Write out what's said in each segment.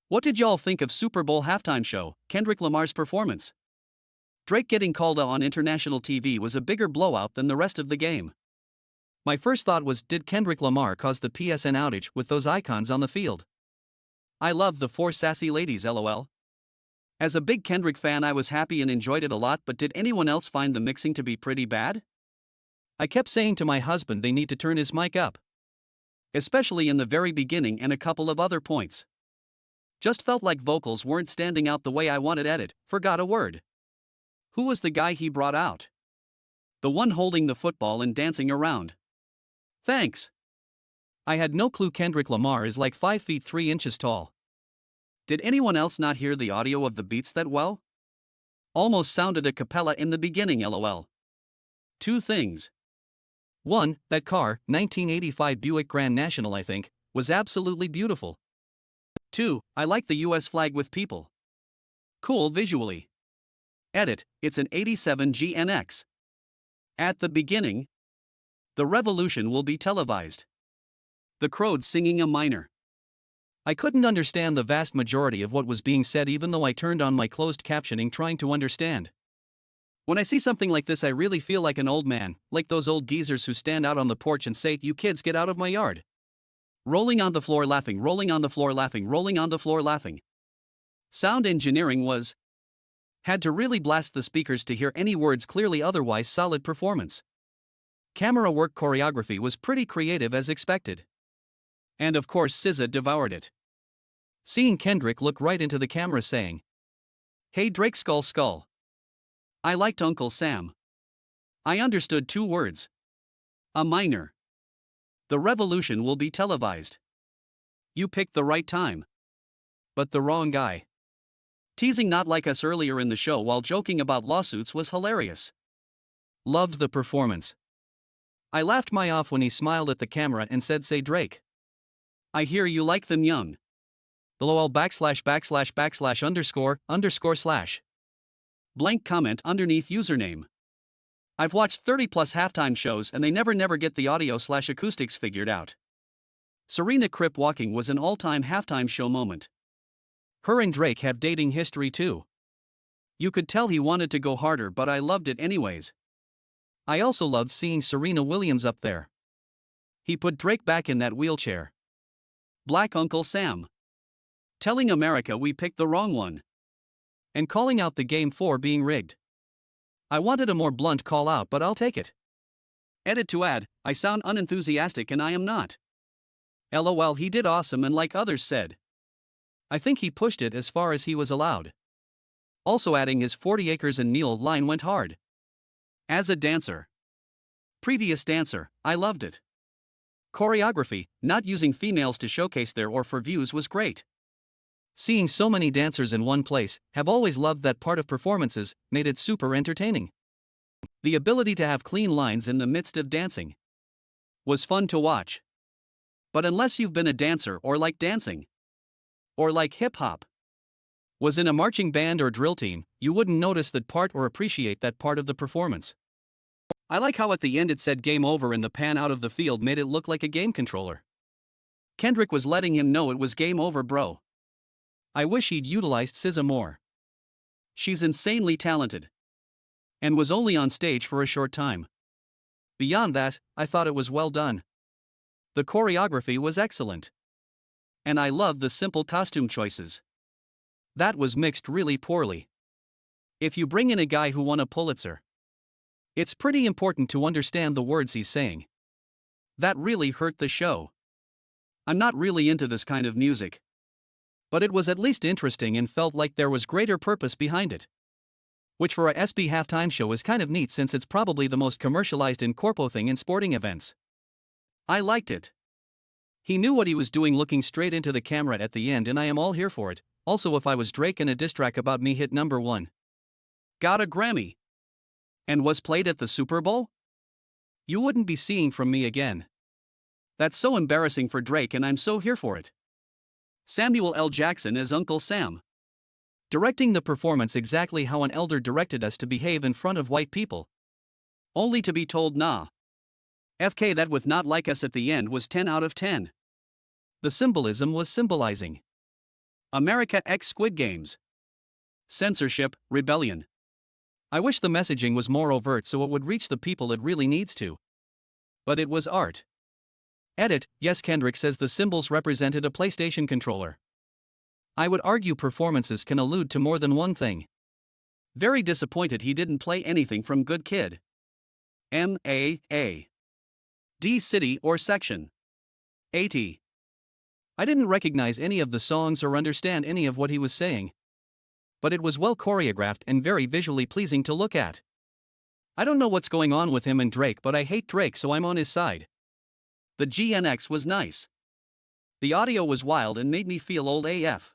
What did y'all think of Super Bowl halftime show, Kendrick Lamar's performance? Drake getting called out on international TV was a bigger blowout than the rest of the game. My first thought was, did Kendrick Lamar cause the PSN outage with those icons on the field? I love the four sassy ladies, lol. As a big Kendrick fan, I was happy and enjoyed it a lot, but did anyone else find the mixing to be pretty bad? I kept saying to my husband they need to turn his mic up. Especially in the very beginning and a couple of other points. Just felt like vocals weren't standing out the way I wanted. Edit, forgot a word. Who was the guy he brought out? The one holding the football and dancing around. Thanks. I had no clue Kendrick Lamar is like 5 feet 3 inches tall. Did anyone else not hear the audio of the beats that well? Almost sounded a cappella in the beginning, lol. Two things. One, that car, 1985 Buick Grand National I think, was absolutely beautiful. 2, I like the US flag with people. Cool visually. Edit, it's an 87 GNX. At the beginning, the revolution will be televised. The crowd singing a minor. I couldn't understand the vast majority of what was being said even though I turned on my closed captioning trying to understand. When I see something like this I really feel like an old man, like those old geezers who stand out on the porch and say, "You kids get out of my yard." Rolling on the floor laughing, rolling on the floor laughing, rolling on the floor laughing. Sound engineering was. Had to really blast the speakers to hear any words clearly, otherwise solid performance. Camera work, choreography was pretty creative as expected. And of course SZA devoured it. Seeing Kendrick look right into the camera saying, "Hey Drake skull skull." I liked Uncle Sam. I understood 2 words. A minor. The revolution will be televised. You picked the right time. But the wrong guy. Teasing Not Like Us earlier in the show while joking about lawsuits was hilarious. Loved the performance. I laughed my off when he smiled at the camera and said, "Say Drake. I hear you like them young." LOL // __/. Blank comment underneath username. I've watched 30 plus halftime shows and they never get the audio / acoustics figured out. Serena Crip walking was an all-time halftime show moment. Her and Drake have dating history too. You could tell he wanted to go harder, but I loved it anyways. I also loved seeing Serena Williams up there. He put Drake back in that wheelchair. Black Uncle Sam. Telling America we picked the wrong one. And calling out the game for being rigged. I wanted a more blunt call out, but I'll take it. Edit to add, I sound unenthusiastic and I am not. LOL, he did awesome and like others said. I think he pushed it as far as he was allowed. Also adding his 40 acres and Neil line went hard. As a dancer. Previous dancer, I loved it. Choreography, not using females to showcase their or for views was great. Seeing so many dancers in one place, have always loved that part of performances, made it super entertaining. The ability to have clean lines in the midst of dancing was fun to watch. But unless you've been a dancer or like dancing, or like hip-hop, was in a marching band or drill team, you wouldn't notice that part or appreciate that part of the performance. I like how at the end it said game over and the pan out of the field made it look like a game controller. Kendrick was letting him know it was game over, bro. I wish he'd utilized SZA more. She's insanely talented. And was only on stage for a short time. Beyond that, I thought it was well done. The choreography was excellent. And I loved the simple costume choices. That was mixed really poorly. If you bring in a guy who won a Pulitzer, it's pretty important to understand the words he's saying. That really hurt the show. I'm not really into this kind of music. But it was at least interesting and felt like there was greater purpose behind it. Which for a SB halftime show is kind of neat since it's probably the most commercialized in corpo thing in sporting events. I liked it. He knew what he was doing looking straight into the camera at the end and I am all here for it. Also if I was Drake and a diss track about me hit #1. Got a Grammy. And was played at the Super Bowl? You wouldn't be seeing from me again. That's so embarrassing for Drake and I'm so here for it. Samuel L. Jackson as Uncle Sam. Directing the performance exactly how an elder directed us to behave in front of white people. Only to be told nah. FK that with Not Like Us at the end was 10 out of 10. The symbolism was symbolizing. America X Squid Games. Censorship, rebellion. I wish the messaging was more overt so it would reach the people it really needs to. But it was art. Edit, yes, Kendrick says the symbols represented a PlayStation controller. I would argue performances can allude to more than one thing. Very disappointed he didn't play anything from Good Kid. M.A.A. D City or Section. 80. I didn't recognize any of the songs or understand any of what he was saying. But it was well choreographed and very visually pleasing to look at. I don't know what's going on with him and Drake, but I hate Drake, so I'm on his side. The GNX was nice. The audio was wild and made me feel old AF.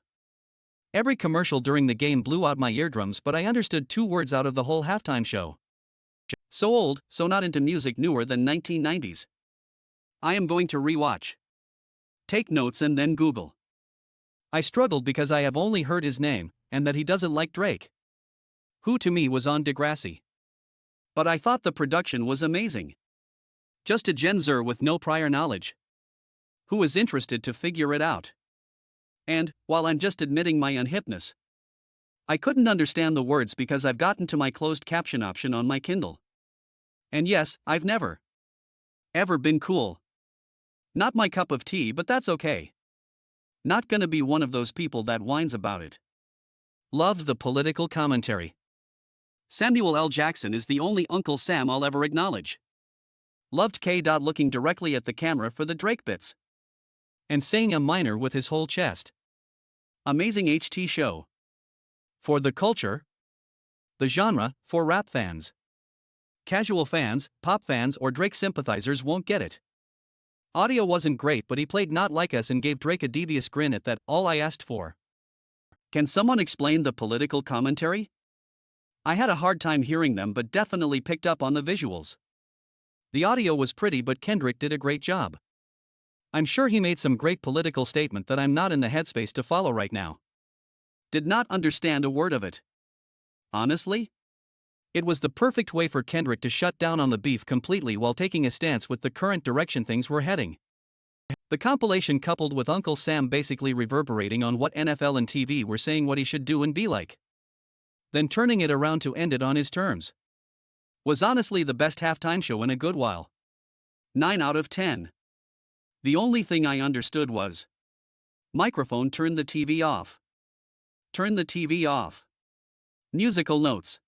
Every commercial during the game blew out my eardrums, but I understood 2 words out of the whole halftime show. So old, so not into music newer than 1990s. I am going to rewatch. Take notes and then Google. I struggled because I have only heard his name, and that he doesn't like Drake. Who to me was on Degrassi. But I thought the production was amazing. Just a Gen Zer with no prior knowledge. Who is interested to figure it out? And, while I'm just admitting my unhipness, I couldn't understand the words because I've gotten to my closed caption option on my Kindle. And yes, I've never ever been cool. Not my cup of tea, but that's okay. Not gonna be one of those people that whines about it. Loved the political commentary. Samuel L. Jackson is the only Uncle Sam I'll ever acknowledge. Loved K. looking directly at the camera for the Drake bits. And saying a minor with his whole chest. Amazing HT show. For the culture. The genre, for rap fans. Casual fans, pop fans, or Drake sympathizers won't get it. Audio wasn't great, but he played Not Like Us and gave Drake a devious grin at that, all I asked for. Can someone explain the political commentary? I had a hard time hearing them, but definitely picked up on the visuals. The audio was pretty, but Kendrick did a great job. I'm sure he made some great political statement that I'm not in the headspace to follow right now. Did not understand a word of it. Honestly? It was the perfect way for Kendrick to shut down on the beef completely while taking a stance with the current direction things were heading. The compilation, coupled with Uncle Sam basically reverberating on what NFL and TV were saying what he should do and be like, then turning it around to end it on his terms, was honestly the best halftime show in a good while. 9 out of 10. The only thing I understood was, microphone, turn the TV off. Turn the TV off. Musical notes.